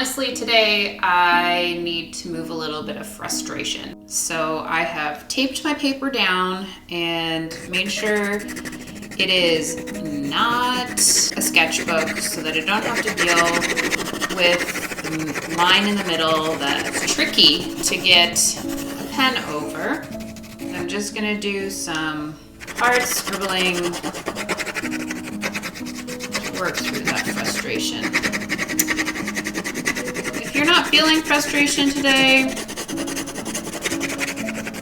honestly, today I need to move a little bit of frustration. So I have taped my paper down and made sure it is not a sketchbook so that I don't have to deal with the line in the middle that's tricky to get a pen over. I'm just gonna do some hard scribbling to work through that frustration. If you're not feeling frustration today, I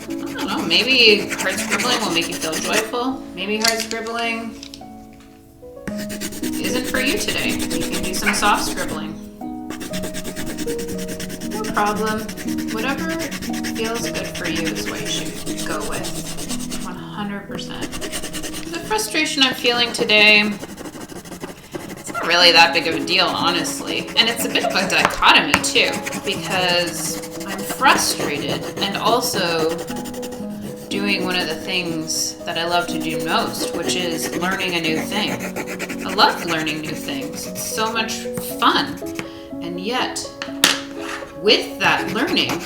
don't know, maybe hard scribbling will make you feel joyful. Maybe hard scribbling isn't for you today. You can do some soft scribbling. No problem. Whatever feels good for you is what you should go with. 100%. The frustration I'm feeling today, it's not really that big of a deal, honestly. And it's a bit of a dichotomy too, because I'm frustrated and also doing one of the things that I love to do most, which is learning a new thing. I love learning new things. It's so much fun. And yet, with that learning,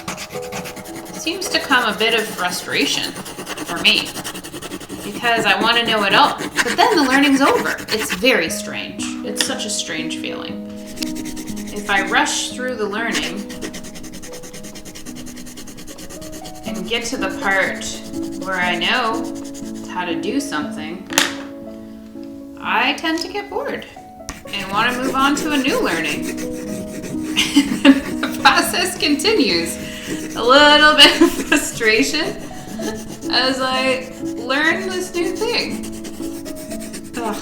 seems to come a bit of frustration for me, because I want to know it all, but then the learning's over. It's very strange. It's such a strange feeling. If I rush through the learning and get to the part where I know how to do something, I tend to get bored and want to move on to a new learning. The process continues. A little bit of frustration as I learn this new thing. Ugh.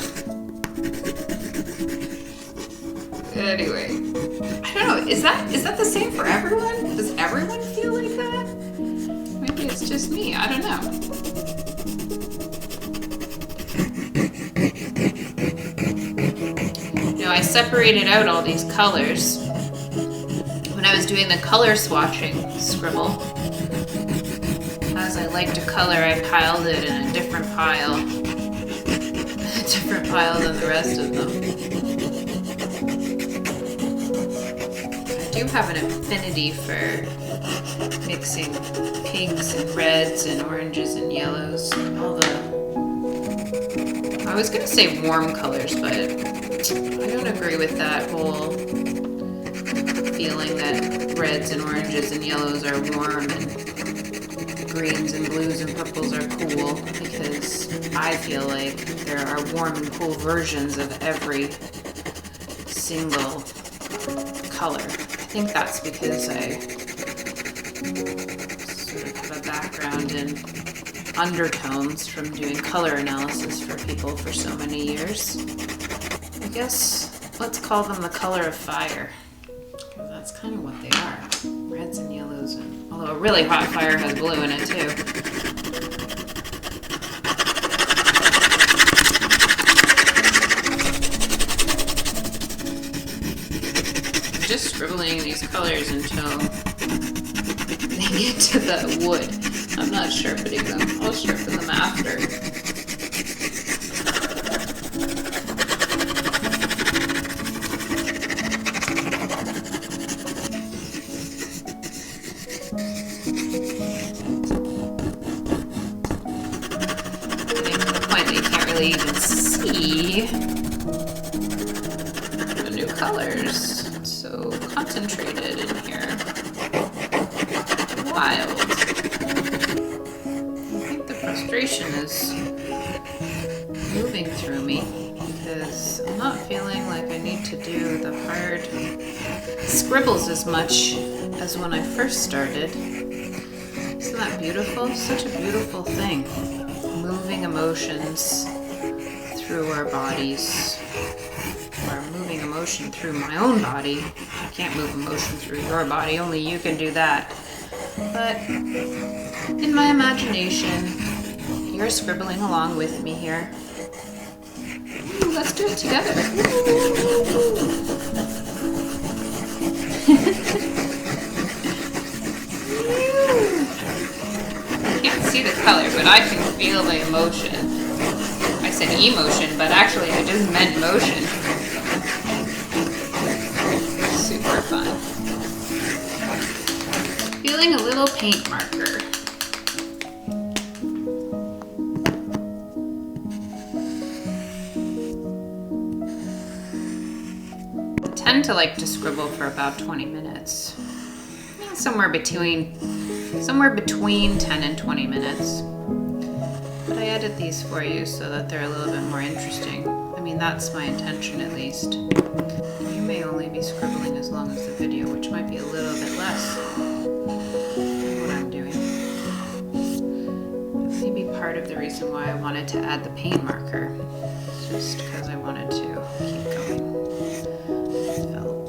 Anyway, I don't know, is that the same for everyone? Does everyone feel like that? Maybe it's just me, I don't know. You know, I separated out all these colors when I was doing the color swatching scribble. As I like to color, I piled it in a different pile. A different pile than the rest of them. I do have an affinity for mixing pinks and reds and oranges and yellows. I was gonna say warm colors, but I don't agree with that whole feeling that reds and oranges and yellows are warm and greens and blues and purples are cool, because I feel like there are warm and cool versions of every single color. I think that's because I sort of have a background in undertones from doing color analysis for people for so many years. I guess let's call them the color of fire. That's kind of what they are. Reds and yellows, and although a really hot fire has blue in it too. I'm just scribbling these colors until they get to the wood. I'm not sharpening them. I'll sharpen them after. Even see the new colors. It's so concentrated in here. Wild. I think the frustration is moving through me because I'm not feeling like I need to do the hard scribbles as much as when I first started. Isn't that beautiful? Such a beautiful thing. Moving emotions through our bodies, or moving emotion through my own body. I can't move emotion through your body, only you can do that. But in my imagination, you're scribbling along with me here. Ooh, let's do it together. I can't see the color, but I can feel the emotion. I said emotion, but actually I just meant motion. Super more fun. Feeling a little paint marker. I tend to like to scribble for about 20 minutes. Yeah, somewhere between 10 and 20 minutes. But I edit these for you so that they're a little bit more interesting. I mean, that's my intention at least. You may only be scribbling as long as the video, which might be a little bit less than what I'm doing. Maybe part of the reason why I wanted to add the paint marker is just because I wanted to keep going.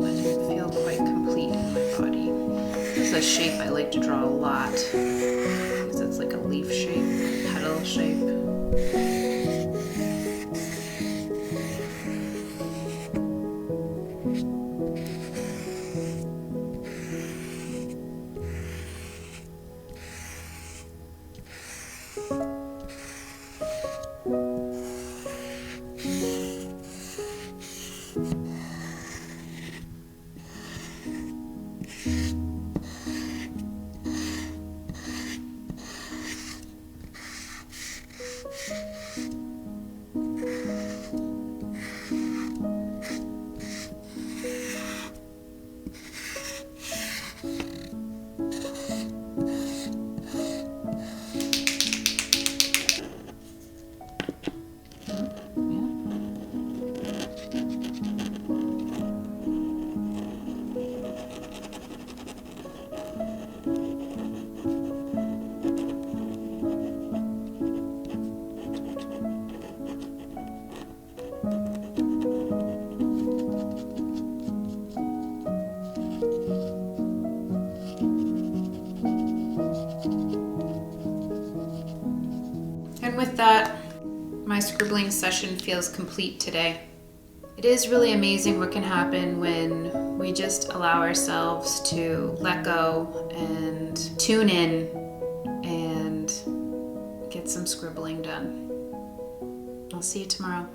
I didn't feel quite complete in my body. This is a shape I like to draw a lot because it's like a leaf shape, petal shape. And with that, my scribbling session feels complete today. It is really amazing what can happen when we just allow ourselves to let go and tune in and get some scribbling done. I'll see you tomorrow.